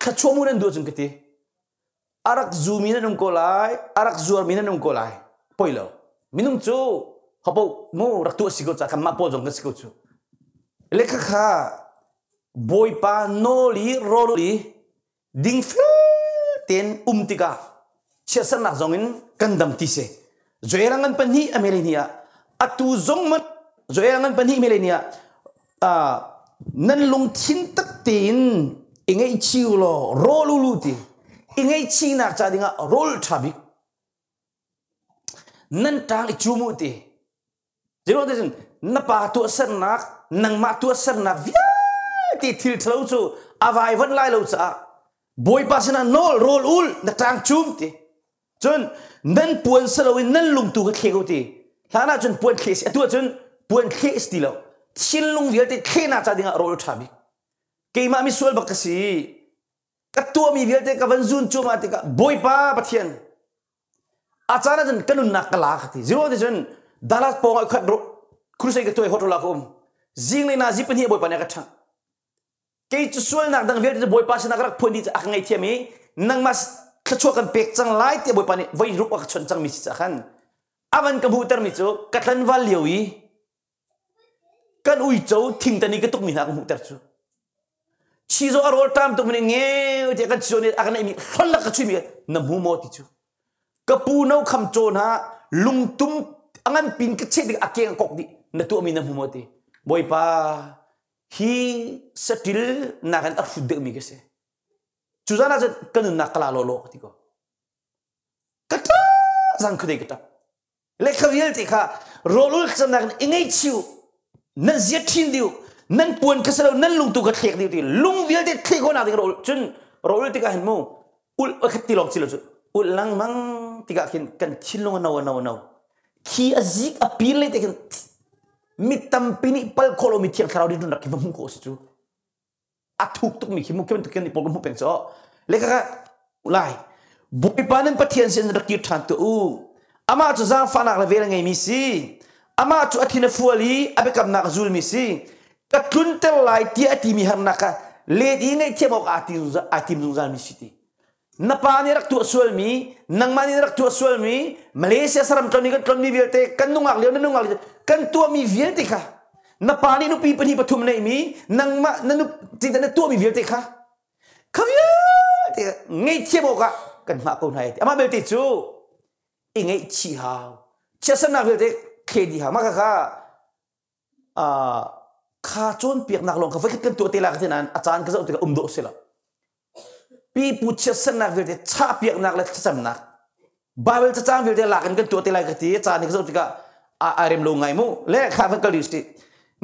khachomunan do jung kiti arak zu mina num kolai arak zuar mina num kolai poilo minum chu hopo mo raktu sigo cha kam mapo jong sigo chu lekha kha boy pa noli roli ding ten tika chesan nak zongin kandam tise joerangan pani amelenia atu zongman joerangan pani melenia nan lung thin tak tin ingai chiulo roluluti ingai china cha dinga rol thabik nan tang chumuti jero desin na pa tu sarnak nang ma tu sarnak via ti thil thlo chu avai van lai lo cha boy pasina nol rol ul na tang chumti chun nan puan salawin nan lung tu ka khegoti hlana chun puan khes atu chun puan khes tilo silung vial te khena cha dinga rol thabik keima mi sual bakasi katua mi vial te ka vanzun chuma te ka boy pa pathian achana jan kanun nakala khati zero de jan dalas pong khat ro krusai ka toy hotola kom jing na ji pani boy pa na ka tha ke chu sual nak dang vial te boy pa sina ka phoni cha ngai thiami nang mas khachua kan pek chang lai te boy pa ni vai rup ka chon chang mi cha khan avan ka butar mi chu katlan wal liwi kan ui chau thing tani ka tuk mi nak mu tar chu chizo arol tam tuk mi nge te kan choni akana mi kholla ka chu mi na mu mo ti chu kapu no kham chon ha lungtum angan pin ka che dik akeng kok di na tu mi na mu mo ti boy pa hi satil na kan afu de mi kese chu jana je kan na kala lo lo ti ko kata zang khode kata le khaviel ti kha rolul kham na ingai chiu nan zia thin diu nan puan kasalo nan lung tu ka thek diu ti lung vial te thek ho na di rol chun rol ti ka hen mo ul khati lok chilo chu ul lang mang ti ka kin kan chilong na ki azik apil le te kan mitam pini pal kholo mi thiang tharau di dun rak ki mu ko chu athuk tuk mi ki mu kem tu ken ni pol mu peng cho le ka ulai boy panan pathian sen rak ki than tu ama chu za fa nak la vel ngai mi si ama chu athina fuali abekam nak zul misi ka tuntel lai ti ati mi har naka le di ngai themok ati zunzal mi siti na pani rak tu sual mi nang mani rak tu sual mi Malaysia saram toni kan toni vilte kan nungak leo nungak kan tu mi vilte kha na pani nu pi pani pathum nei mi nang ma nanu ti na tu mi vilte kha khavya te ngai themok kan ma ko nai ama belte chu ingai chi hao chesana vilte khedi ha maka kha kha chon piak nak long kha vai kan tu te la kan achan ka zo te umdo sela pi pu chesan nak velte cha piak nak la cham nak babel cha chang velte la kan tu te la ka ti cha ni ka zo te ka arem lo ngai mu le kha van ka listi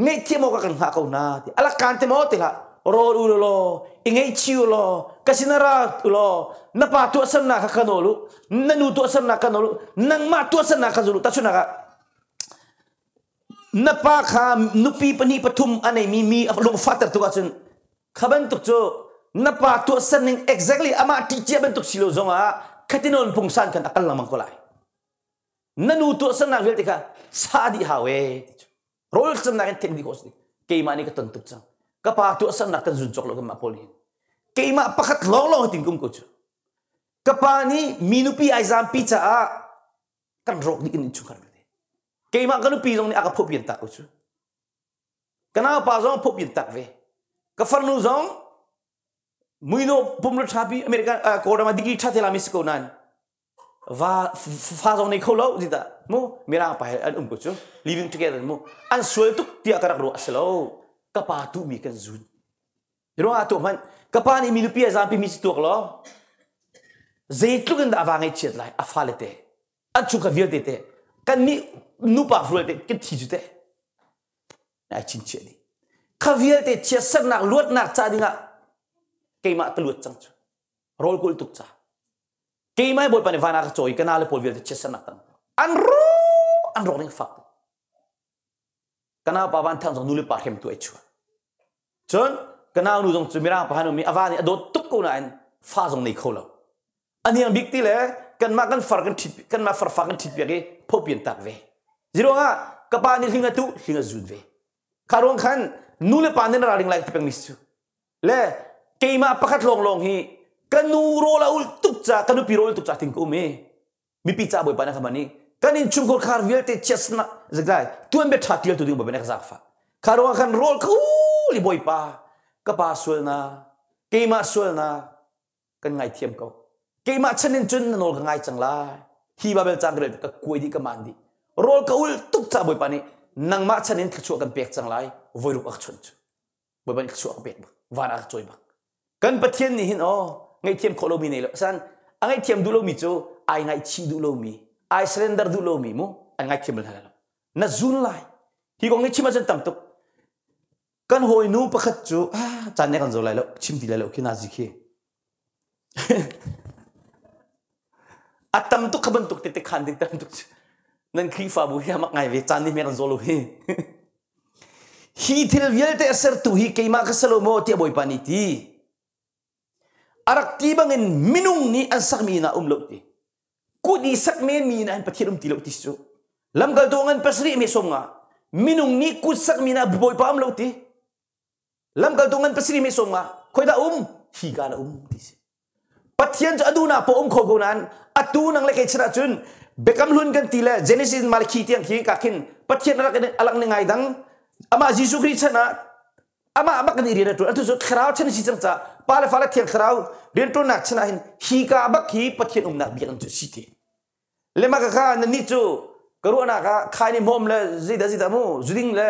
ngai ti mo ka kan ha ko na ti ala kan te mo te la ro u lo ingai chiu lo kasinara lo na pa tu san na ka kanolu nanu tu san na kanolu nang ma tu san na ka zulu ta chuna ka napa kha nupi pani pathum anai mi long fatar tu achun khaban tuk cho napa tu saning exactly ama teacher ben tuk silo zonga khatinon pungsan kan akal lamang kolai nanu tu sanak vel tika sadi hawe rol chan na kan tek di kosni ke mani ka ton tuk chang ka pa tu sanak kan zun chok lo ma polin ke ma pakhat lo tin kum ko chu ka pa ni minupi aizam pi cha kan rok di kin chu kar kay ma kanu pizong ni aka phopien tak chu kana pa zong phopien tak ve ka farnu zong muino pumlo thapi america koda ma digi tha thela mis ko nan va fa zong ni kholo dita mo mera pa an ko chu living together mo an suel tuk tia karak ro aslo ka pa tu mi kan zun ro ato man ka pa ni milupi azam pi mi tuk lo zeitluk nda awangai chet lai afalete an chu ka vierte te kan ni nupa fruite ke thijute ai chinche ni khaviel te chesak nak luat nak cha dinga keima tluat chang chu rol kul tuk cha keima boy pane vana ka choi kana le polviel te chesak nak tang an ro ning fak kana pa van thang jong nuli pa hem tu ai chu chon kana nu jong chumira pa hanu mi awani ado tuk ko na an fa jong nei kholo ani ang big ti le kan ma kan far kan thip kan ma far fa kan thip ya ge phopien tak ve zero nga kapani hinga tu hinga zun ve karong khan nule panin raring like tipeng misu le keima pakat long hi kanu rola ul tukca kanu pirol tukca tingku me mi picha boy pana khamani kanin chungkol khar vialte chesna zagai tuan be thatil tu ding boy pana zakfa kharo kan rol ku li boy pa kapa sulna keima sulna kan ngai thiam ko keima chanin chun nol ngai changla hi babel changrel ka kuidi ka mandi rol ka ul tukcha boy pani nang ma chanin thchu kan pek changlai voiru ak chun boy pani thchu ak pek vara ak choi ba kan pathian ni hin o ngai thiam kholo mi nei lo san angai thiam du lo mi chu ai ngai chi du lo mi ai surrender du lo mi mu angai thiam la la na zun lai hi ko ngai chi ma jan tam tuk kan hoi nu pakhat chu chan ne kan zo lai lo chim ti lai lo kina ji khi atam tuk khaban tuk te khan ding tam tuk nan khi fa bu ya mak ngai ve chan ni me kan zo lo hi hi thil vial te ser tu hi keima ka salomo ti boy pani ti arak ti bangin minung ni an sak mi na umlo ti ku di sak men mi na an pathirum ti lo ti su lam gal dongan pasri me songa minung ni ku sak mi na boy pa amlo ti lam gal dongan pasri me songa khoi da hi ga na ti pathian cha aduna po kho go nan atu nang le ke chra chun bekam lun kan ti la genesis mal khi tiang khi ka khin pathian alak ni ngai dang ama jisu christ na ama abak ni ri na tu atu so khrau chen si chang cha pala fala thiang khrau den to nak chna hin hi ka abak hi pathian nak bi kan chu si ti le ma ka na ni chu karuna ka khai ni mom le zida mu zuding le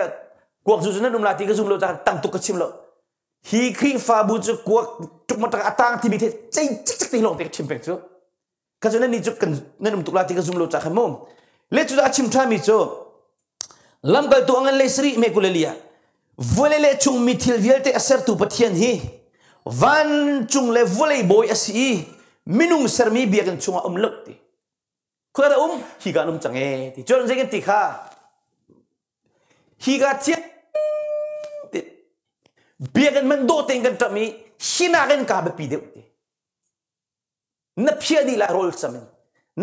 kuak zu na dum la ti ka zum lo cha tang tu ka chim lo hi khi fa bu chu kuak tuk ma ta atang ti bi the chai chik chik ti long te chim pek chu ka chu na ni chu kan na dum tuk la ti ka zum lo cha kham mom le chu da chim tha mi chu lam kal tu angan le sri me kulelia volele chung mithil vielte aser tu pathian hi van chung le volei boy asi minung sermi biakan chunga umlok ti khara hi ga change ti chon jeng ti kha hi ga chia biakan man do teng kan tami hina kan ka ba pi de ti na phia di la rol samin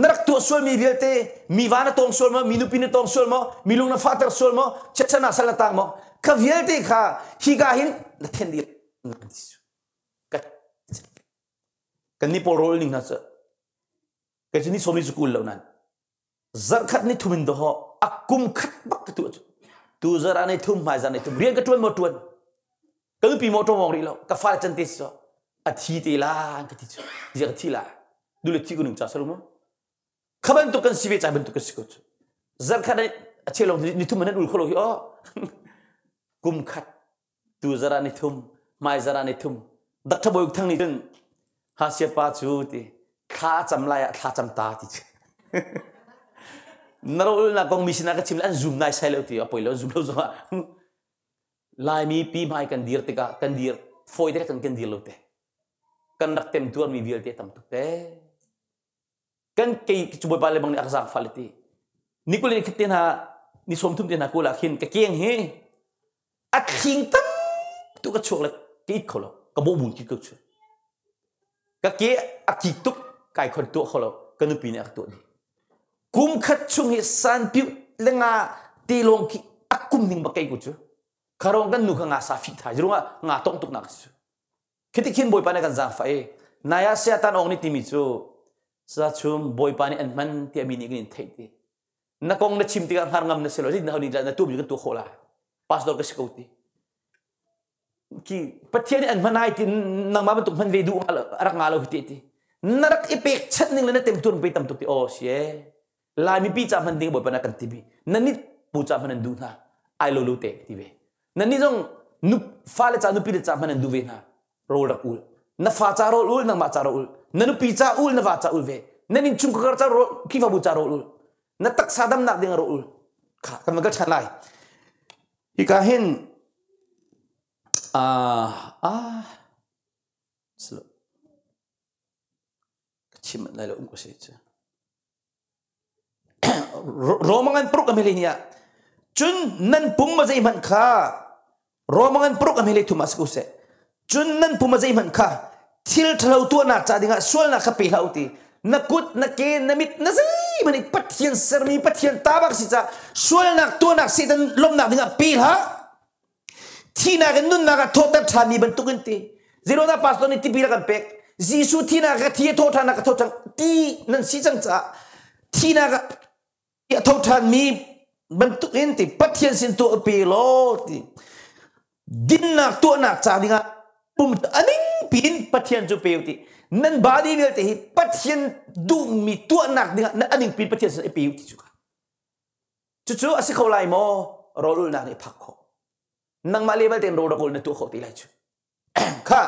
narak tu sol mi vielte mi vana tong sol mo minu pin tong sol mo milung na father sol mo chachana sal na tang mo ka vielte kha hi ga hin na then di kan ni por rol ning na cha ka ni somi school lo nan zar khat ni thumin do ho akum khat bak tu zara ni thum mai zan ni thum rian ka tuan mo tuan ka pi mo to mong ri lo ka fa chan ti so a thi ti la ka ti chu je ka thi la du le thi ku nung cha salo mo khaban to kan sive cha ban to ka sikot zar khat a che lo ni thum man ul kholo hi o kum khat tu zara ni thum mai zara ni thum dak tha boy thang ni den ha sia pa chu ti kha cham lai kha cham ta ti narol na kong misina ka chimlan zoom nai sai lo ti apoi lo zoom lo zo lai mi pi mai kan dir te ka kan dir foi de kan dir lo te kan rak tem tuan mi vial te tam tu te kan ke chuboy pale bang ni aksak faliti ni ko le khitin ha ni som thum te na ko la khin ka keng he at khing tam tu ka chok la ki kholo ka bo bun ki ko chu ka ke akik tuk kai khon tu kholo ka nu pi ne ak tu ni kum khat chung hi san piu lenga ti long ki akum ning ba kai ku chu kharong kan nu nga sa fi tha jirunga nga tong tuk nak chu khiti khin boy pa ne kan jang fa e naya sia tan ong ni ti mi chu sa chum boy pa ni an man ti ami ni kin thei ti na kong na chim ti ka har ngam na selo ri na ni na tu bi kan tu khola pastor ka sikoti ki pathian an manai ti nang ma ban tuk man ve du arak nga lo ti ti narak ipek chat ning le na tem tur pe tam tuk ti o sie lai mi pi cha man ding boy pa na kan ti bi na ni pu cha man du na ai lo lu te ti ve na ni jong nu fa le cha nu pi le cha man du ve na rol rak ul na fa cha rol ul na ma cha rol ul na nu pi cha ul na va cha ul ve na ni chung ka cha rol ki fa bu cha rol ul na tak sadam nak ding rol ul kha kan ma ga chan lai hi ka hin slow chim lai lo ko se cha romangan pruk amelinia chun nan pum ma zai man kha romangan pruk ameli tu mas ko se chun nan pum ma zai man kha thil thalo tu na cha dinga sol na kha pe lauti na kut na ke na mit na zai mani pathian sermi pathian tabak si cha sol na tu na si dan lom na dinga pe ha thi na ga nun na ga thota thani ban tu kan ti zero na pastor ni tipira kan pek jisu thina ka thi tho thana ka tho chang ti nan si chang cha thina ka ya tho than mi bentuk enti pathian sin to pe lo ti din nak to nak cha dinga pum aning pin pathian chu pe ti nan badi vel te pathian du mi to nak dinga nan aning pin pathian sin pe ti chu chu asi kho lai mo rolul na ni phak kho nang ma level ten ro da kol na tu kho ti lai chu kha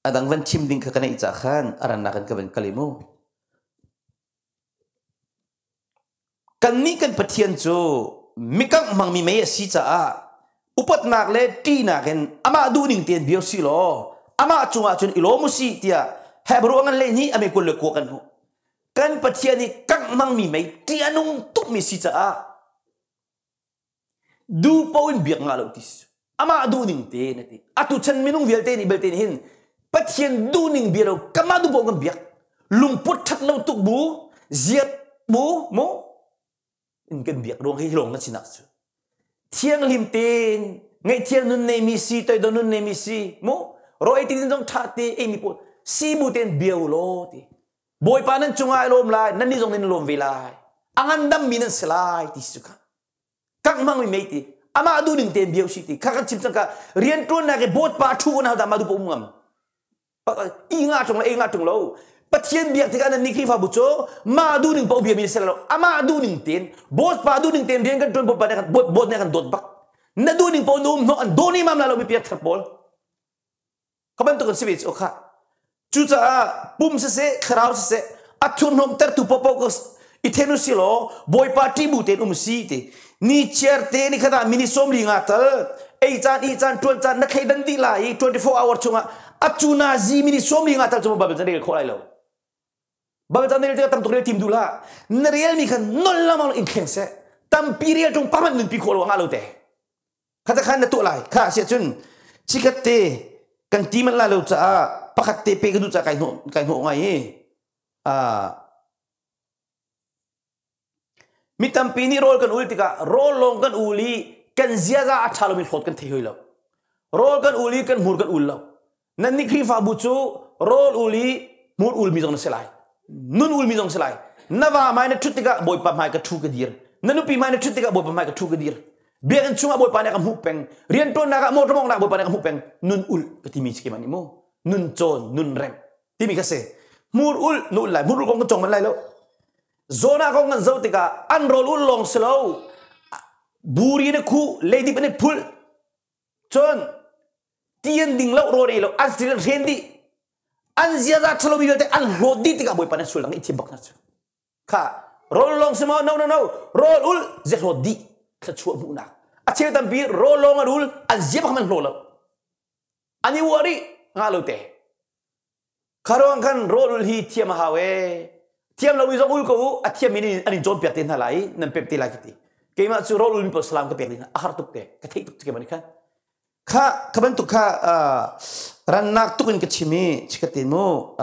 adang van chim ding ka kana icha khan aran na kan ka ben kalimu kan ni kan pathian chu mikang mang mi me si cha a upat nak le ti na ken ama du ning ten bio si lo ama chunga chun ilo mu si tia hebro ngan le ni ame kul le ko kan hu kan pathian ni kang mang mi me ti anung tuk mi si cha a du pawin biak nga lo tis ama du ning te na ti atu chan minung vel te ni bel te ni hin pathian du ning biaro kama du bo ngam biak lumput that lo tuk bu ziat bu mo in kan biak rong hi long na sinak chu thiang lim ten ngai thiang nun nei mi si toi don nun nei mi si mo ro ai tin jong tha te e mi po si bu ten biau lo ti boy pa nan chunga lom lai nan ni jong nin lom velai angan dam min selai ti su ka kang mang mi mei ti ama du ning ten biau si ti ka kan chim chang ka rian tron na ke bot pa thu na da ma du po ngam i nga chung lo pathian biak ti kan ni ki fa bu cho ma du ning po bia mi selo ama du ning ten bot pa du ning ten rian kan tron bot pa kan bot ne kan dot bak na du ning po num no an do ni mam la lo mi piat thapol kaban to kan sibit o kha chu cha pum se khrau se athun nom ter tu popo ko ithenu silo boy party bu ten si te ni chair te ni khada mini som li nga tal ei chan tron chan na khai dan di lai 24 hour chunga achuna ji mini som li nga tal chuma babel chan ko lai lo babel chan ne tam to team dula na real mi khan nol la mal in khen se tam period chung paman nun pi khol wa nga lo te khata khan na to lai kha sia chun chikat te kan ti man la lo cha pakhat te pe du cha kai no ngai mitam pini rol kan ulti ka rol long kan uli kan ziaza athalo mi khot kan the hoilo rol kan uli kan mur kan ullo nan ni khri fa bu chu rol uli mur ul mi jong selai nun ul mi jong selai nawa mai na thutika boy pa mai ka thu ka dir nanu pi mai na thutika boy pa mai ka thu ka dir biar kan chunga boy pa na ka mu peng rian ton na ka mo tomong na boy pa na ka mu peng nun ul ka ti mi ski mani mo nun chon nun rem ti mi ka se mur ul nu lai mur ul kong chong man lai lo zona kong ngan zau tika unroll ul long slow buri ne khu lady pane phul chon tien ding lo ro re lo an stil rendi an ziada thalo bi te an rodi tika boy pane sul lang ichi bak na chu kha roll long smo no roll ul ze rodi kha chu mu na a che tam bi roll long ul an zia bak man lo lo ani wari ngalo te kharong kan roll ul hi thiam hawe thiam lo wi zong ul ko a thiam ini ani jon pek tin halai nan pep ti la kiti ke ma chu rol ul po salam ka pek din ahar tuk te ka thei tuk ke mani kha kaban tu kha ran nak tukin ke chimi chikatin mo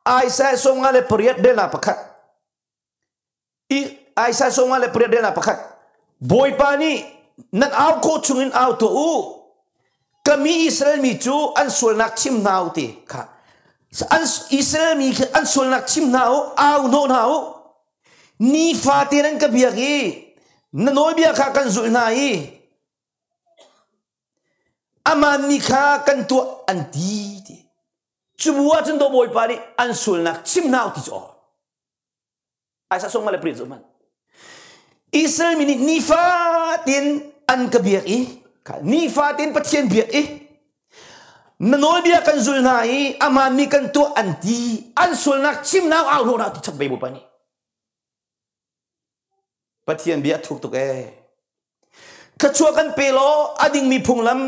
ai sa songa le period de la pakhat I ai sa songa le period de la pakhat boy pani nan aw ko chungin aw to u kami Israel mi chu an sul nak chim nau ti kha an Israel mi an sul nak chim nau aw no nau ni fatiran ka biagi na no bia kha kan zul nai aman ni kha kan tu anti ti chubua chen do boy pani an sul nak chim nau ti cho ai sa song male prit man Israel mi ni fatin an ka biagi ni fatin pathian biagi nanol bia kan zul nai aman mi kan tu anti an sul nak chim nau aw no na ti chap be bo pani pathian bia thuk tuk e kachua kan pelo ading mi phunglam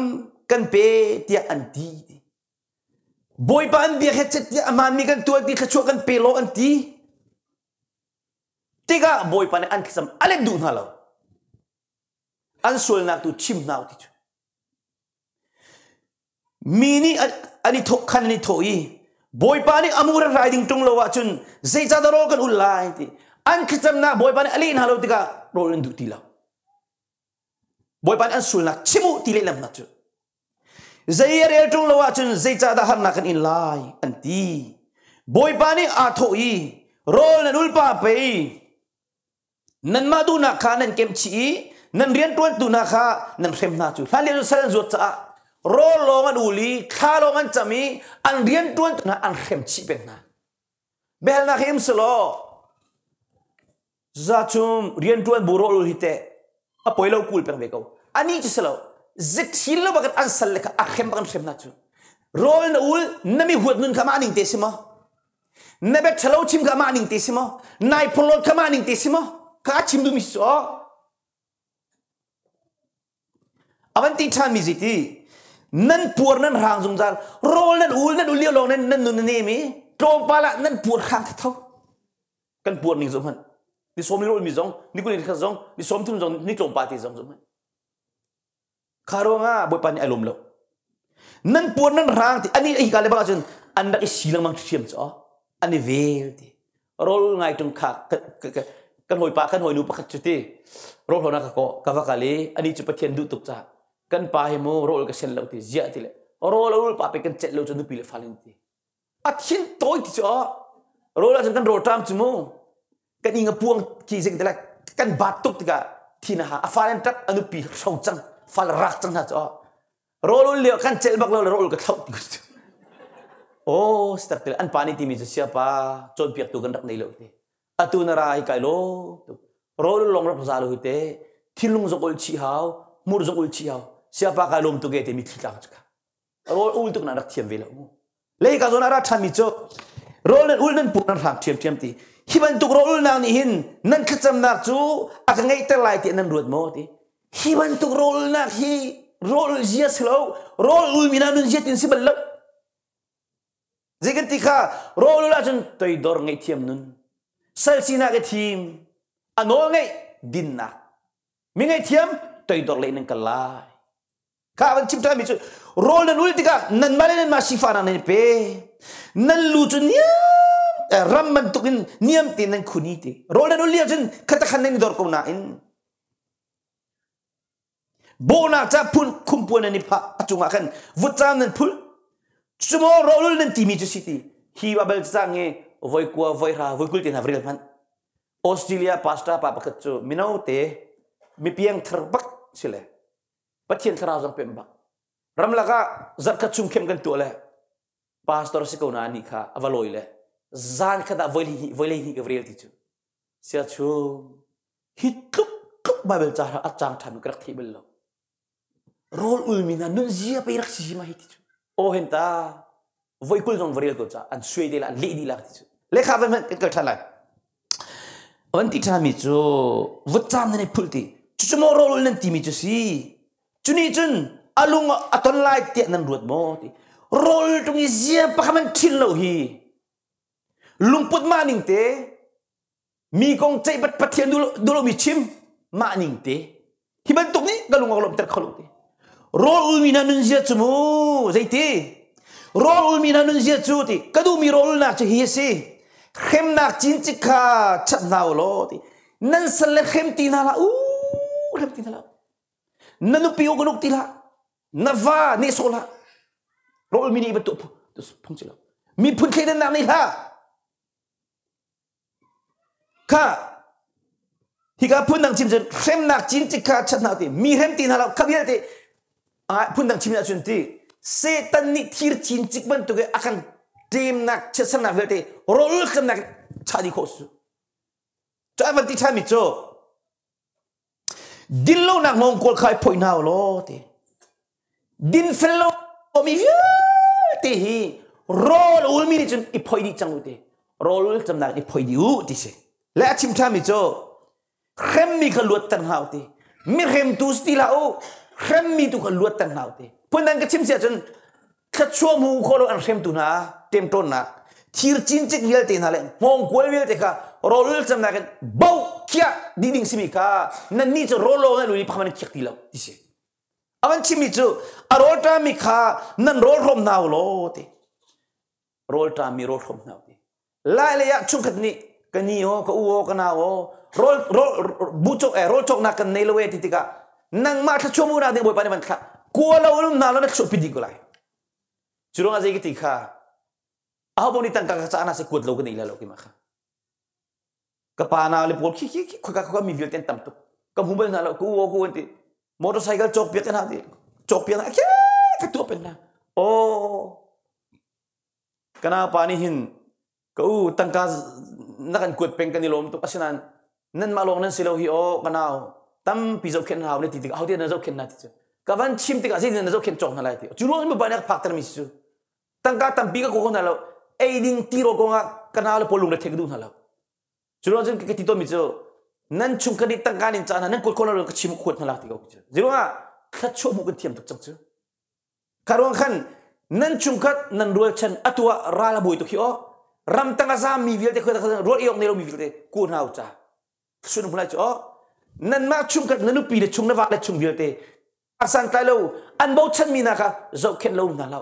kan pe tia anti boy pa an bia het tia aman mi kan tu anti kachua kan pelo anti tiga boy pa ne an kisam alem du halo an sul nak tu chim nau ti mini ani thok khan ani thoi boy pa ni amura riding tung lo wa chun zai cha da ro kan ulai ti an khicam na boy pan ali na lo tika rol ndu ti la boy pan an sul na chimu ti le lam na chu zai re tung lo wa chun zai cha da han na kan in lai an ti boy pan ni a tho yi rol na ul pa pe nan ma du na kha nan kem chi nan rian tuan tu na kha nan sem na chu han le san zo cha rol lo ngan uli kha lo ngan chami an rian tuan tu na an sem chi pe na bel na hem selo za chum rian tuan bu rol hi te a poi lo kul per ve ko ani chi selo zit hil lo bakat an sal ka a khem bakan sem na chu rol na ul na mi huat nun ka ma ning te sima na bet thalo chim ka ma ning te sima nai polot ka ma ning te sima ka chim du mi so avanti than mi ziti nan pur nan rang jong jar rol nan ul li long nan nun ne mi tong pala nan pur khang thau kan pur ning jong han ni som ni rol mi jong ni ku ni kha jong ni som thum jong ni tong pa ti jong jong kharo nga boy pan alom lo nan pur nan rang ti ani ai ka le ba chun an da silang mang thiam cho ani vel ti rol ngai tung kha kan hoi pa kan hoi nu pa khat chuti rol hona ka ko ka va kali ani chu pathian du tuk cha kan pa he mo rol ka sen lo ti zia ti le rol pa pe kan chet lo chu nu pi le falin ti athin toy ti cho rol a kan rol tam chu mo kan inga puang ki sing ti la kan batuk ti ka thina ha afalen tak anu pi sau chang fal rak chang ha cho rol le kan chet bak lo rol ka thau ti oh start an pani ti mi chu sia pa chon piak tu kan rak nei lo ti atu na rai kai lo rol long rap za lo te thilung zokol chi hao mur zokol chi hao sia pa kai lom tu ge te mi thila ka rol ul tu na rak thiam ve lo le ka zona ra than mi cho rol nan ul nan pu nan rak thiam ti hiban tu rol na ni hin nan khacham nak chu ak ngai te lai ti nan ruat mo ti hiban tu rol na hi rol zia slo rol ul mi na nun zia tin sibal lo zigan ti kha rol la chun toi dor ngai thiam nun sal sina ke thim anol ngai din na mi ngai thiam toi dor le nan kalai ka ban chim ta mi chu rol nan ul ti ka nan male nan ma sifa na ne pe nan lu chun ya ram man tukin niam ti nan khuni ti rol nan ul ya chun khata khan nan dor ko na in bona cha pun kumpun ni pha achunga khan vutam nan phul chumo rol nan ti mi chu city hi babel change voi kwa voi ra voi kul tin avril man Australia pasta pa pakhat chu minau te mi piang thar bak sile pathian thara jang pemba ramlaka zat kha chung khem kan to le pastor se ko na ni kha avaloi le zan kha da voi hi avril ti chu sia chu hit kup babel cha achang tham krak thi bel lo rol ulmina nun zia pe rak si ma hi ti chu o henta voi kul jong avril ko cha an sui de la le di la ti chu le kha van kan than lai avanti tha mi chu vutam ne phulti chu mo rol nan ti mi chu si chuni chun alung aton lai te nan ruat mo ti rol tung zia pa khaman thil lo hi lungput ma ning te mi kong chai bat pathian du lo mi chim ma ning te hiban tuk ni galung ngolom ter kholu te rol ulmi na nun zia chu mo zai te rol ulmi na nun zia chu ti kadu mi rol na chu hi se khem nak chin chi kha chat naw lo ti nan sal khem ti na la khem ti na la nanu piu gunuk ti la na va ni so la rol mi ni betu tu phung chi la mi phun khe na ni la kha hi ka phun dang chim chen khem nak chin chi kha chat naw ti mi khem ti na la khabial ti phun dang chim na chun ti setan ni thir chin chik ban tu ge akan tim nak chesan na velte rol kam nak chadi khosu cha avanti tha mi cho din lo nak ngong kol khai phoi naw lo te din fello mi te hi rol ul mi ni chun I phoi di chang te rol cham nak I phoi di u ti se la chim tha mi cho khem mi kha luat tan haw te mi khem tu sti la o khem mi tu kha luat tan haw te pun dan ka chim sia chun kha chua mu kholo an khem tu na tem ton na thir chin chik vial te na le mong kol vial te ka rol cham na kan bau kya diding simi ka na ni cho rolo na lu ni phaman kyak ti lo ti se awan chimi chu arol ta mi kha nan rol rom naw lo te rol ta mi rol rom naw te la le ya chung khat ni กันนี่โอก็อูโอกันนาโอบุจกโรลจกนักกันในละเวทีติกะนังมาถ้าชั่วโมงนาเดียวบ่อยปานมันค่ะกลัวเราลุ่มนาเรานักชอบพิจิกเลยจุดนั้นจะกิติค่ะเอาบนี่ตั้งกระจานาเสกวดเรากันนี่แล้วกิมาค่ะกับปานาเลยบอกขี้ก็มีวิลเทนตั้มตุกับหุ่นเบลนาเรากูโอกูอันที่มอเตอร์ไซค์จกเปียกันนาดีจกเปียกันขี้ก็ตัวเป็นนะโอ้กันนาปานี่หินกูตั้งกานักการกวดเป็นกันนี่ลมตุกasinanนั่นมาลงนั่นสิเราฮิโอกันนาตั้มพิจารณาเนี่ยติดเอาที่นั่นจะเข็นนาทีกับวันชิมติกาสินั่นจะเข็นจงนั่นแหละที่จุดนั้นไม่บานยักพักแต่มิสุตั้งกาตั้มปีก็โกงนั่นแล้วไอ้ดิ้งตีโรกงะกันนาเลยพอลุงเลยเทกดูนั่นแล้วจุดนั้นก็ติดตัวมิสุนั่นชุมกันดิตั้งการนิจานั่นคนเราก็ชิมขวดนั่นแหละที่เขาจุดจุดนั้นขัดชั่วมุกันเทียมตุกจังจุดคารวงขันนั่นชุมกันนั่นรัวชันอัตัวราลบุยตุกฮิโอรำตั้งอาซามีวิลเตคุยตั้งรัวเอียงเนี่ยเรามีวิลเตกูน่าอุจจาสุนทรภูมิจ่อนั่นมาชุมกันนั่นนุปีเดชุมนวาเดชุมวิลเตอาสันตายเราอันบ่ชันมีนะคะเจ้าเข็นเราหน้าเรา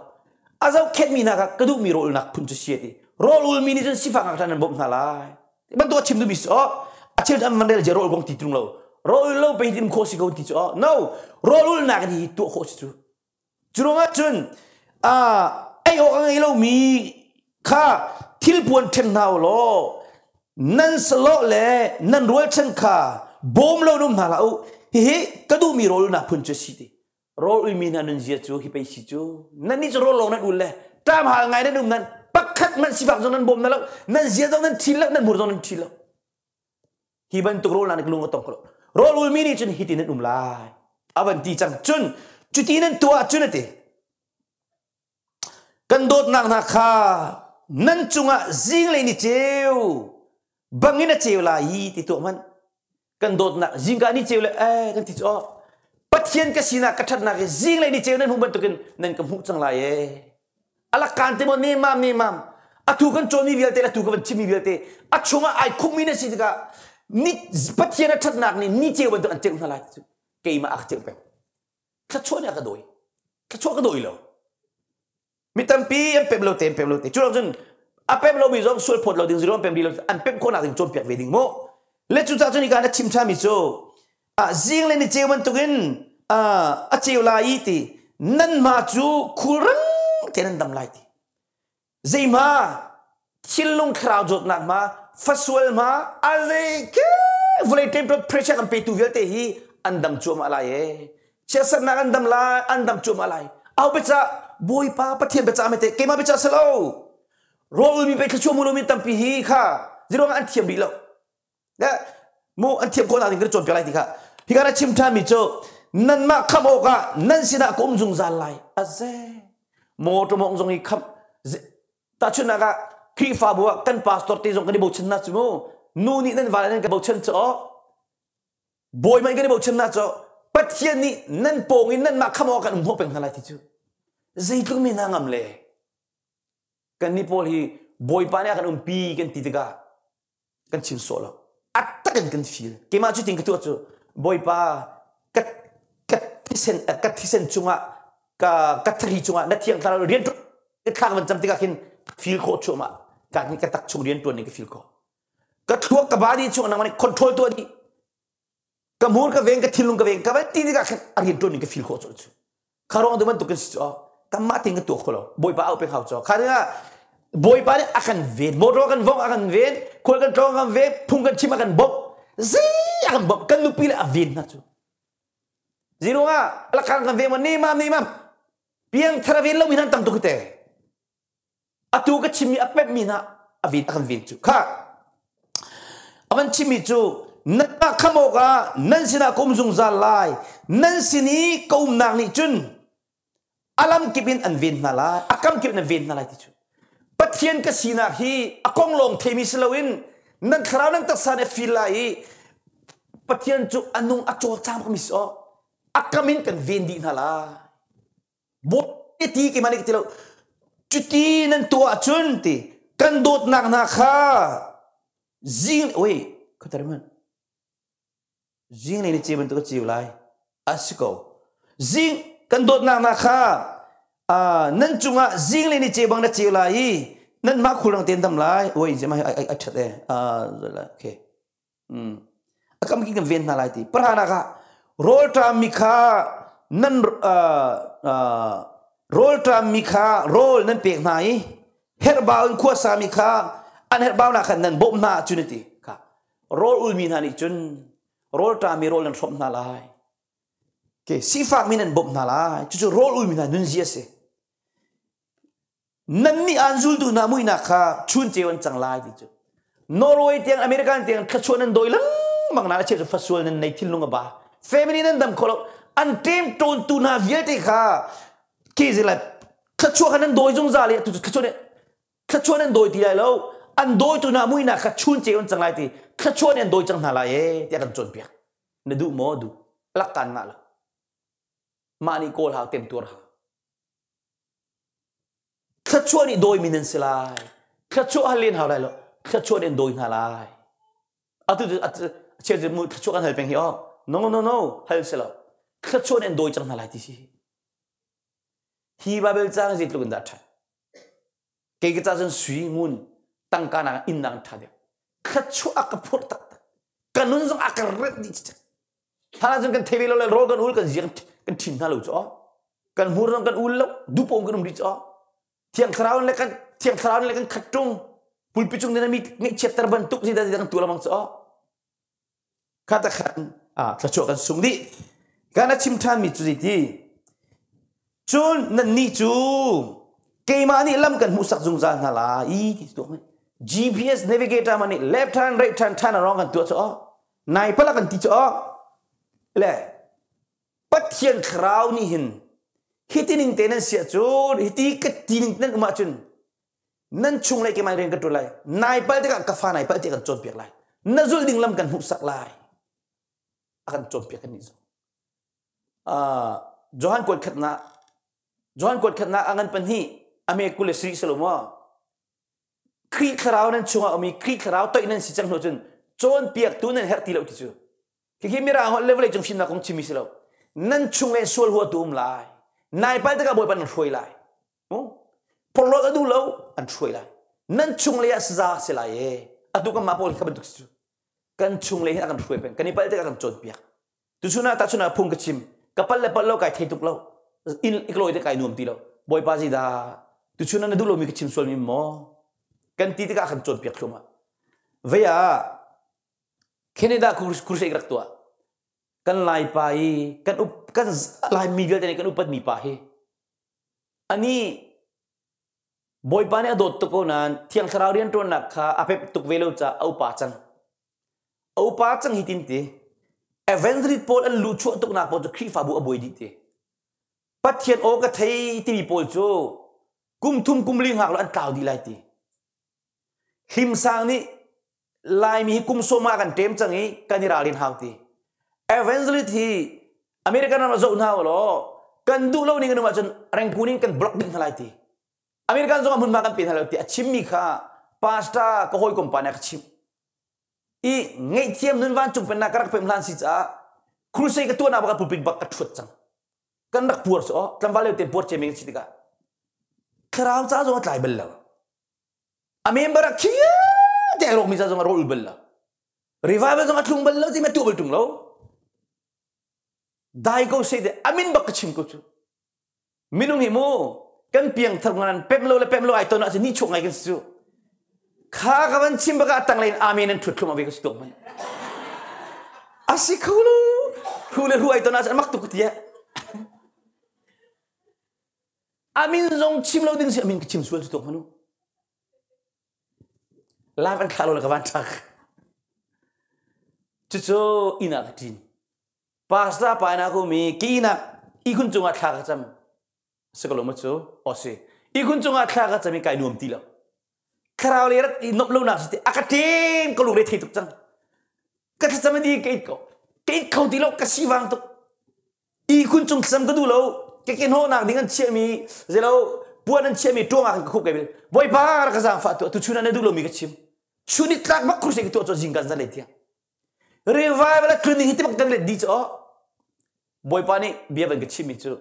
อาเจ้าเข็นมีนะคะกระดูกมีโรลนักพุ่นจะเสียดีโรลมีนี่จนสิฟังกันนั่นบ่หน้าลายมันตัวชิมดูมิสอ๋ออาเชื่อจำมันเดลจะโรลกงติดตรงเราโรลเราไปที่มโคสิกงติดอ๋อ no โรลนักนี่ตัวโคสิจูจุดนั้นจนไอ้โอ้ไอ้เรามีข้าทิลปวนเทนนาวโลนั่นสโลเล่นั่นรัวชันข้าบอมเรานุ่มหาเราเฮ้กระดูมีโรลนักพุ่นจะสิดีโรลมีนั่นเสียจูฮิไปสิจูนั่นนี่จะโรลเรานั่นอุ่นเลยตามหาไงนั่นนุ่มนั่นปักขัดมันสิฟังจนนั่นบอมนั่นแล้วนั่นเสียจนนั่นทิลแล้วนั่นบุรจนนั่นทิลแล้วฮิบันตุกโรลนั่นกลุ่มก็ต้องกลัวโรลมีนี่จนฮิตินั่นนุ่มลายอาวันที่จังจนจุดที่นั่นตัวจุนนั่นเตกันโดดนักนักข้านั่นจุงะซิงเลยนี่เจ้าบังเงินเจ้าลายที่ตัวมันกันโดดนักซิงกันนี่เจ้าเลยกันที่จ้าปัจเจียนก็สินะกระทัดนักซิงเลยนี่เจ้านั่นหุ่นบันตุกันนั่นก็หุ่นจังไรอะไรกันเต็มนี่มามอะทุกันโจมีวิลเตอะทุกันชิมีวิลเตอะชงะไอคุมินสิตกะนี่ปัจเจียนกระทัดนักนี่เจ้าบันตุกันเจ้านั่นไรเกี่ยมาอักเจ้าเป็นถ้าชวนเนี่ยก็โดยถ้าชวนก็โดยแล้วมิตัมปีอันเป็มเราเต็มจุดนั้นจนอันเป็มเรามีจงส่วนผลเราดึงสิเราเป็มดีเราอันเป็มคนอาจจะจมเปียกเวดิ่งโมเล็ดจุดนั้นนี่การชิมชามิโซซิงเลยนี่เจ้ามันตุกินเจ้าลายตีนั่นมาจูคุรังเทนันดำลายตีเจ้ามาชิลลงคราวจดนักมาฟัสวลมาอะไรก็วอลเลย์เต็มเพรสเชอร์กันไปตูวิลเตฮีอันดำจูมาอะไรเชื่อสันนักอันดำลายอันดำจูมาอะไรเอาไปจ้าบอยป้าปะเทียนไปจ้าไม่เตะเกมาไปจ้าสโลโรลมีไปขชั่วโมงมีตั้มปีฮีค่ะจีโร่อันเทียมดีแล้วเนี่ยมูอันเทียมคนอะไรก็จนไปอะไรทีค่ะฮิการชิมทามิโจนั่นมาขโมกะนั่นสินะกุมจุงจันไลอาเซโมตมองจงอีคำตาชุนนักะครีฟาบัวกันพาสตอร์ตีจงกันดิบุชนะจิโมนูนี่นั่นวาเลนกันบุชนจ้อบอยมันกันดิบุชนะจ้อปัจเจียนนี่นั่นโป่งนั่นมาขโมกันหัวเป็นอะไรที่จูใจก็ไม่นางอำเลยกันนี่พอลีบอยปานี่กันปีกันติดกะกันชิมโซลอัตตะกันฟีลเกมาจุดทิ้งตัวจูบอยปากัดที่เซนจุงะกัดที่จุงะนั่นที่ยังเราเรียนตัวข้างมันจำติกะกินฟีลโคชมาการนี้กัดตักชงเรียนตัวนี้ก็ฟีลโคกัดทั่วกับบาดีจุงะนั่งมันคอนโทรลตัวนี้กับมูนกับเวงกับทิลุงกับเวงกับวันที่นี่ก็เรียนตัวนี้ก็ฟีลโคชจูคารองดูมันตุกันสิกับมาทิ้งตัวเขาบอยปาเอาไปเขาจ้าคาร์เนี่ยบอยปาเนี่ยอากันเวนโมโรกันวงอากันเวนคนกันตรงกันเวนพุ่งกันชิมอากันบบซีอากันบบกันลุปีเลยอาเวนนะจูจีโร่อะละกันเวนมันนี่มามเพียงทราเวนเรามีนั่นตั้งตัวกันเตะอาตูก็ชิมีอาเป็ดมีนะอาเวนอากันเวนจูค่ะอามันชิมีจูนั่นมาขโมกะนั่นสินะกุมซุงซาลายนั่นสินี่กุมนางนี่จุนalam kipin an vin nala akam kipin an vin nala tichu pathian ka sina hi akong long themi slowin nan khrau nan tasane filai pathian chu anung achol cham khamis o akamin kan vin di nala bo ti ki mani kitilo chuti nan to achunti kan dot nak na kha zing oi khatarman zing ni cheben to chiu lai asiko zing kan dot na kha nan chunga zing le ni che bang na che lai nan ma khulang ten dam lai oi je mai ai that okay akam ki kan ven na lai ti prana ka rol tra mikha nan rol tra mikha rol nan pek nai herbaun khua sa mikha an herbaun na khan nan bom na chuniti ka rol ul min hani chun rol tra mi rol nan thop na lai ke sifak min nan bom na lai chu rol ul min nun zia se nan mi anzul tu na mui na kha chun chewan chang lai ti chu Norway tiang American tiang khachuan nan doi lang mang na che fasual nan nei thil lunga ba family nan dam kholo an tem ton tu na viete kha ke zela khachuan nan doi jong za le tu khachuan nan doi ti lai lo an doi tu na mui na kha chun chewan chang lai ti khachuan nan doi chang na lai e tia kan chon pia na du mo du lakan na la mani kol ha tem tur ha khachuan ni doi minen selai khachuan halin ha lai lo khachuan en doi na lai atu che je mu khachuan hal peng hi o no hal selo khachuan en doi chang na lai ti si hi babel chang ji tlu da tha ke ge cha jan sui mun tang ka na in nang tha de khachu ak phur tak kanun jong ak ret ni cha hala jong kan thebelo le ro kan ul kan ji kan thin na lo cho kan mur kan ul lo du pom kan ri cho thiang khrau le kan khatung pulpichung dinamit ngi chapter bentuk si dari kan tulang so katakan khachu kan sungdi kana chimthan mi chu ti chun nan ni chu keimani lam kan musak jung za na la I ti to GPS navigator mani left hand right hand turn around kan tu cho nai pala kan ti cho le pathian khrau ni hin hitining tenen sia chun hiti ka tining nan ma chun nan chung lai ke mai ren ka tu lai nai pal te ka fa nai pal te kan chon piak lai nazul ding lam kan musak lai akan chon piak kan ni zo Johan kot khatna angan pan hi ame kule sri salomo kri kharau nan chunga ami kri kharau to inan si chang no chun chon piak tu nan her ti lo ki chu ki mira ho level jong shin na kong chimi silo nan chung le sol ho tu lai nai pal te ka boy pan roi lai Polot adu lo an troi lai nan chung le sa se lai e adu ka mapol ka bentuk su kan chung le akan troi pen kan ipal te akan chon pia tu suna ta suna phung ka chim kapal le pal lo kai theituk lo in ikloi te kai nuam ti lo boy pa ji da tu suna na du lo mi ka chim sol mi mo kan ti te ka akan chon pia khuma veya Canada kurse ikrak tua kan lai pai kan lai mi vel te kan upat mi pa he ani boy pani adot to ko nan thiang tharau rian ton nak kha apep tuk velo cha au pa chang hitin te eventually pol an lu chu tuk nak po chu khri fa bu aboi di te pathian o ka thei ti pol chu kum thum kum ling hak lo an tau di lai ti him sang ni lai mi kum so ma kan tem chang hi kanira rin hak ti eventually thi American na zo na lo kan du lo ni kan ma chon rang kuning kan block ding halai ti American zong amun makan pin halati achim mi kha pasta ko hoi kompanya achim I ngai thiam nun wan chung pen na karak pem lan si cha cruise ka tu na ba pulpik bak ka thut chang kan rak pur so tlam vale te pur che meng si ka kharau cha zong tlai bel la amem bara khia te ro mi cha zong rol bel la revival zong atlung bel la ti me tu bel tung lo dai ko se de amin bak chim ko chu minung hi mo kan piang thangan pemlo ai to na ni chok ngai kan su kha ka ban chim baka tang lain amen an thut khuma be ko stok man asi khulu hu ai to na mak tu kutia amin zong chim lo ding si amin chim sual stok manu la ban khalo la ka ban tak chu ina tin pasta pa na ko mi kina I kun chunga thla ka cham sekalo macho ose ikun chunga thla ka chami kai nuam ti lo kharau le rat nop lo na si akatin ko lu re thei tuk chang ka chama di ke ko ti lo ka si wang to ikun chung sam ka du lo ke ho na ding an chemi zelo puan an chemi to nga ka khop ke bil boy par ka sang fa tu chuna ne du lo mi ka chim chuni tlak ba kruse ki to cho jinggan za le tia revival cleaning hiti bak dang le di cho boy pani bia ban ka chimi chu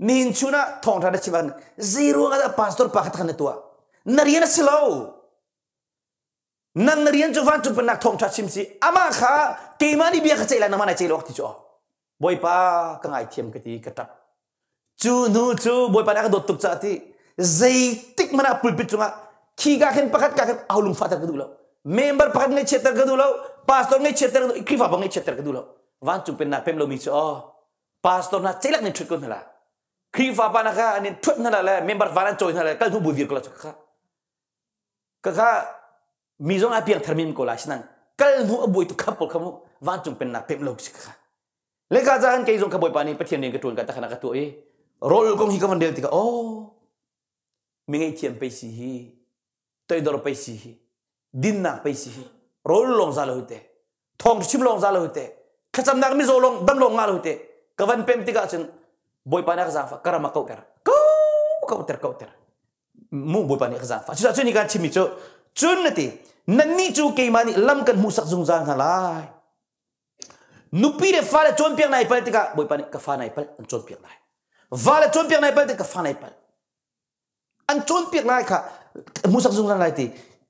nin chuna thong thana chiban zero ga pastor pakhat khane tua narian slow nang narian jovan tu penak thong cha simsi ama kha ke mani bia kha chela na mana chelo ti cho boy pa ka ngai thiam ka ti ka tap chu nu chu boy pa na ka dot tuk cha ti zai tik mana pulpit chunga khi ga khen pakat ka aulung fatar ka dulo member pakat ngai chetar ka dulo pastor ngai chetar ka ikri fa bang ngai chetar ka dulo van chu penak pem lo mi cho pastor na chelak ni thut ko na la kri fa pa na ka ani thut na la member van choi na la kal nu bu vir ko la ka mi zong apiang termin ko la sinan kal nu aboi tu khapol khamu van chu penak pem lo ka le ka jan ke zong ka boy pa ni pathian ni ka tun ka ta khana ka tu rol kong hi ka mandel ti ka mi ngai thiam pe si hi toy dor pe si hi din na pe si hi rol long za lo te thong chim long za lo te khacham nak mi zo long dam long nga lo te ka van pem ti ka chen boy pa na ka za fa karama ko ter mu boy pa ni ka za fa chu ni ka chimi chu chun na ti nan ni chu ke mani lam kan mu sak zung zang halai nupi de fa le chon piang nai pal ti ka boy pa ni ka fa nai pal chon piang nai va le chon piang nai pal ti ka fa nai pal an chon piak nai kha musak zung lai ti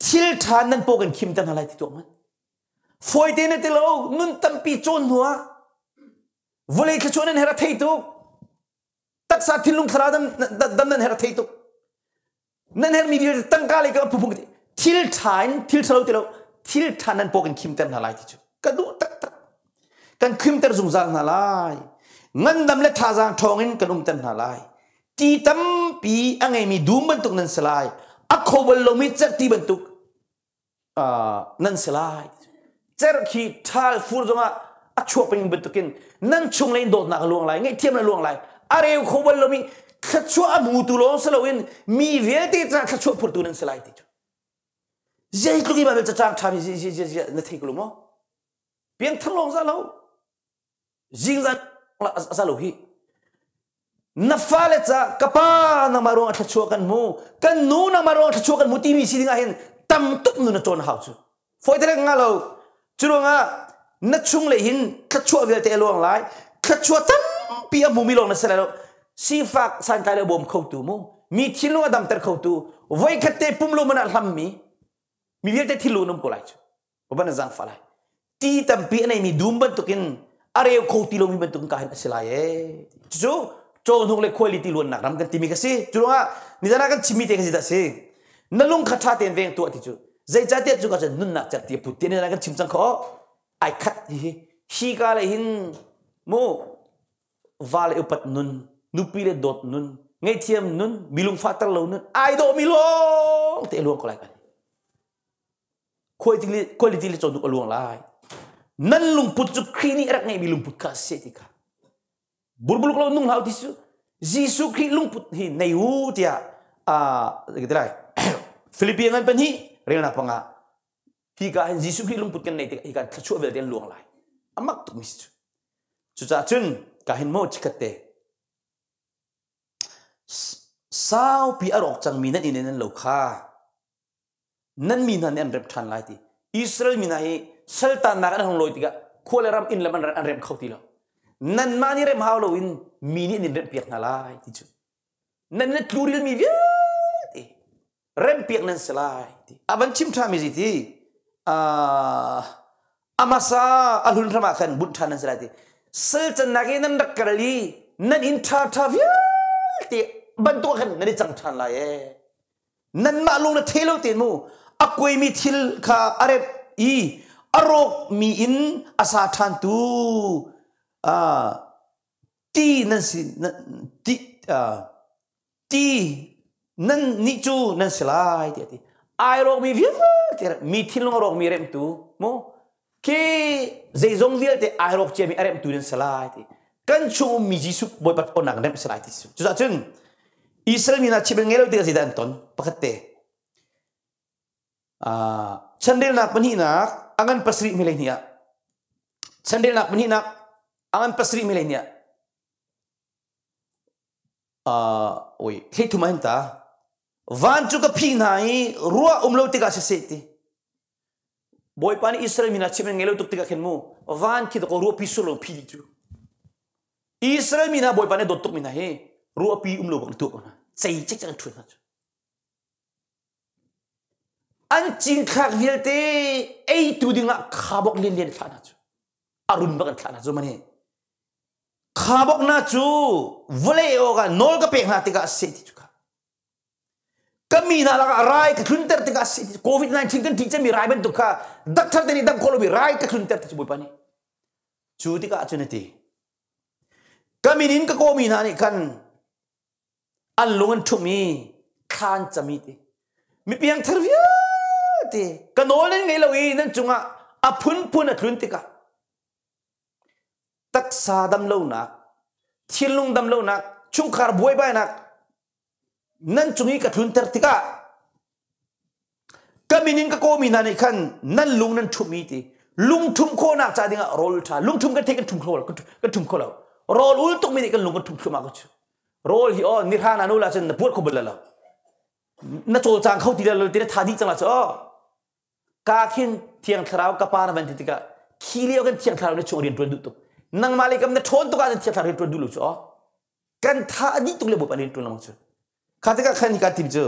thil than nan po kan khim tan halai ti to man foi te ne te lo nun tam pi chon huwa vole kha chon hera thei tu tak sa thilung khara dam nan hera thei tu nan her mi dir tang ka le ka pu pu ti thil thalo te lo thil than nan po kan khim tan halai ti chu ka du tak kan khim ter zung zang halai ngan dam le tha jang thongin kan tan halai ti tam pi angai mi dum bentuk nan selai akho bal lo mi cer ti bentuk nan selai cer khi thal fur zonga achok pin bentukin nan chung lein dot na luang lai ngai thiam na luang lai are kho bal lo mi khachu amu tu lo selawin mi ve ti tra khachu phur tu nan selai ti jai ku ki ba bel cha chang tham ji na thei ku mo piang thalong za lo jing za za lo hi na fale cha kapa na marong athachu kan mu kan nu na marong athachu kan mu ti mi si dinga hen tam tup nu na ton hau chu foi tere nga lo churunga na chung le hin khachu vel te luang lai khachu tam pi amu mi long na sela lo si fak san kai le bom khau tu mu mi thilu adam ter khau tu voi khate pum lo mana hlam mi vel te thilu num ko lai chu ba na jang falai ti tam pi nei mi dum ban tukin are khau ti lo mi ban tuk ka hen asilai chu cho nung le quality luan nak ram kan timi kasi chulunga ni jana kan chimi te kasi da se nalung khatha ten veng tu ati chu zai cha te chu ka nun nak chat ti pu te ni jana kan chim chang kho ai khat hi ka le hin mo vale upat nun nupi le dot nun ngai thiam nun milung fatar lo nun ai do milong te luang ko lai kan quality le cho du luang lai nan lung put chu khini rak ngai milung put ka se ti ka burbuluk lo nung hau tisu jisu kri lungput hi nei hu tia gitu lai Filipingan pen hi rel na panga hi ka jisu kri lungput kan nei ti hi kan thachu vel den luang lai amak tu mis chu cha chun ka hin mo chikate sao pi arok chang mi nan inen lo kha nan mi nan en rep than lai ti Israel mi na hi sultan na kan hong loi ti ga kholeram in laman an rem khauti lo nan mani rem haulo in mini ni rem piak na lai ti chu nan net kluril mi vi rem piak nan selai ti aban chim tha mi ti amasa alhun rama kan but than nan selai ti sel chan na ge nan rakali nan in tha vi ti ban to kan nan chang than lai nan ma lung na thelo ti mu akoi mi thil kha are i arok mi in asa than tu ti nan si ti nan ni chu nan selai ti ai rok mi vi mi thil long rok mi rem tu mo ke zai zong vi te ai rok che mi rem tu nan selai ti kan chu mi ji su boy pat on rem selai ti chu cha chun Israel mi na chibel ngelo ti ka si dan ton pakate chandel nak pani nak angan pasri milenia chandel nak pani nak angan pasri milenia oi he tu main ta van chu ka phi nai ruwa umlo ti ka se ti boy pani Israel mina chimen ngelo tuk ti ka khenmu van ki ko ruwa pi solo phi tu Israel mina boy pani dot tuk mina he ruwa pi umlo bang tu na sei chek chang thu na อันจริงขักเวลเตไอตัวดิ่งอ่ะขาบอกเลียนขานะจูอรุณบักันขานะจูมันเองขาบอกนะจูวเลโอกันนอลก็เปกนาติกาเสติจูค่ะก็มีนาลักอะไรก็คลุนเตอร์ติกาเสติโควิด-19กันที่จะมีรายเป็นตุกค่ะดักทัดนี่ดักโคลบีรายก็คลุนเตอร์ติจูบุปนี่จูติกาจูนตีก็มีนินก็โคมีนานี่กันอันลุงอันทุมีขานจะมีตีมีเพียงทวีตีกันโนเลนไงเราอีนั่นจุงอ่ะอพุนพุนอ่ะคลุนติกาตักซาดำเลวนักทิลุงดำเลวนักชุงคาร์บวยไปนักนั่นจุงอีกับคลุนเตอร์ติกาก็มีนินก็โกมีนานี่ขันนั่นลุงนั่นทุมีตีลุงทุมโคนักจ่าดิ่งอ่ะโรลชาลุงทุมกันเทกันทุมโคแล้วกันทุมโคแล้วโรลอุลตุกมีนี่กันลุงกันทุมโคมากชูโรลที่อ๋อนิทานานุลาเช่นพูดขบวนแล้วนั่นโจจางเขาตีแล้วตีแล้วท่าดีจังละจ้อกาขินเทียงคราวกับปาร์บันติกาขี้เลี้ยวกันเทียงคราวในช่วงเรียนตัวดุตุนังมาลิกัมเนี่ยทนตัวกันเทียงคราวเรียนตัวดุลุจ้อกันท่าดีตุเลยบุปผาเรียนตัวละมั้งจ้อข้าแต่ก็ขันนี่กันทิมจ้อ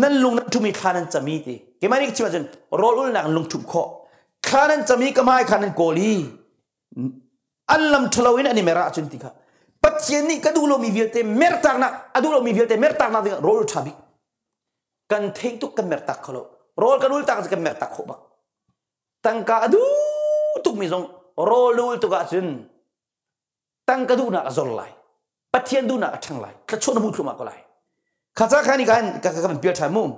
นั่นลุงนั่นทุมีขานันจะมีตีเกี่ยมันนี่ชิมาจนโรลอุลนังลุงทุมข้อขานันจะมีก็ไม่ขานันโกลีอัลลัมทลาวินอันนี้เมราจุนติค่ะปัจเจนี่ก็ดูโลมีเวลเตเมรตักนะอดูโลมีเวลเตเมรตักนะดิ่งโรลชาบิกันเทงตุกกันเมรตักเขาโรลกันอุลตักจะกันเมรตักเขาบ้างตั้งกาดูตุกมิซงโรลอุลตุกอาจุนตั้งกาดูนักจอลไลปัจเจนดูนักช่างไลกระชอนมุดลงมาก็ไลข้าจะขันนี่กันเปียร์ชามุง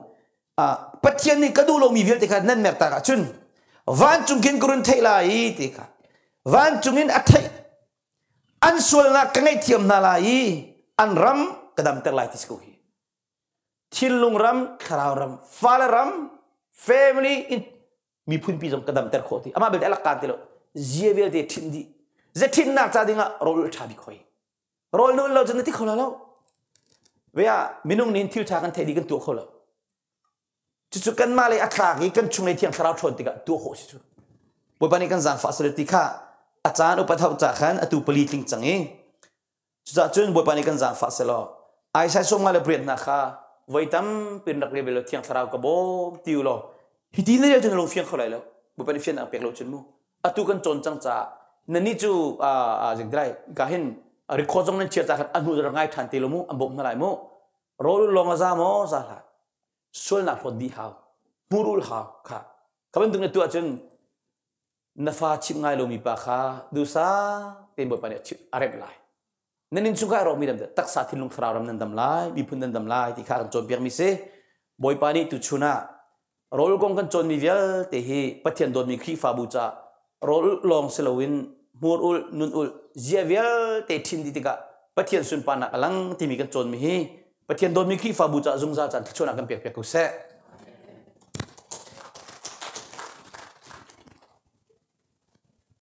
ปัจเจนี่ก็ดูโลมีเวลเตกันนั่นเมรตักอาจุนวันจุงกินกรุนเทลายติค่ะวันจุงกินอัฐิอันส่วนนักกันไอเทียมนาลายอันรำกระดำเตลายที่สกุลทิลลุงรำคราวรำฟาลรำ family มีพื้นปีจงกระดำเตลโคติอามาเบลเอลักการติโลเจียเวลเดทินดีเจทินนักจ่าดิ่งอ่ะโรลชาบิคอยโรลนู่นเราจะนึกที่เขาแล้วเวียมินุงนินทิวชากันเทดีกันตัวเขาแล้วจุดกันมาเลยอัตรากีกันชุงในเทียงคราวชนติกะตัวโหชิจุบุปผานี่กันจางฟาสเลติค่ะอาจารย์อุปถัมภ์จากขันอตุปลีติงจังเองจุดจุนบุปผานี่กันจางฟาสเลอไอ้ใช้ส่งมาเลยเปลี่ยนนะคะไว้ตั้มเป็นนักเรียนเทียงคราวกระโบติวโลฮิตีนี่เราจะลงเฟียงเขาเลยแล้วบุปผานี่เฟียงนักเปียกโลจุนมูอตุกันจนจังจ้านั่นนี่จูจังได้ก็เห็นรีคอร์ดจงนั้นเชื่อจากอนุรังไงทันติโลมูอันบ่มอะไรมูโรลลงอาซาโมซาลาส่วนนักพอดีฮาวปูรุลฮาวค่ะคำนั้นตรงนี้ตัวจนนัฟาชิมไงเรามีปากค่ะดูซาเป็นบทบาทชิอาเรบไลนั่นนี่สุขเรามีดำตักษาที่ลุงคราวรำนันดำไลมีพื้นนันดำไลที่ข้ากันจนเปียกมิเซ่บอยปานี่ตุชุนะโรลกงกันจนมีเวลเตหีปัทยันโดนมีครีฟาบูจ่าโรลลองเซลวินมูรุลนุนอุลเจียเวลเตทินดิติกะปัทยันสุนปานักลังที่มีกันจนมีปัทยันโดนมีครีฟาบูจ่าซุงซาจันทุชนะกันเปียกกุเซ่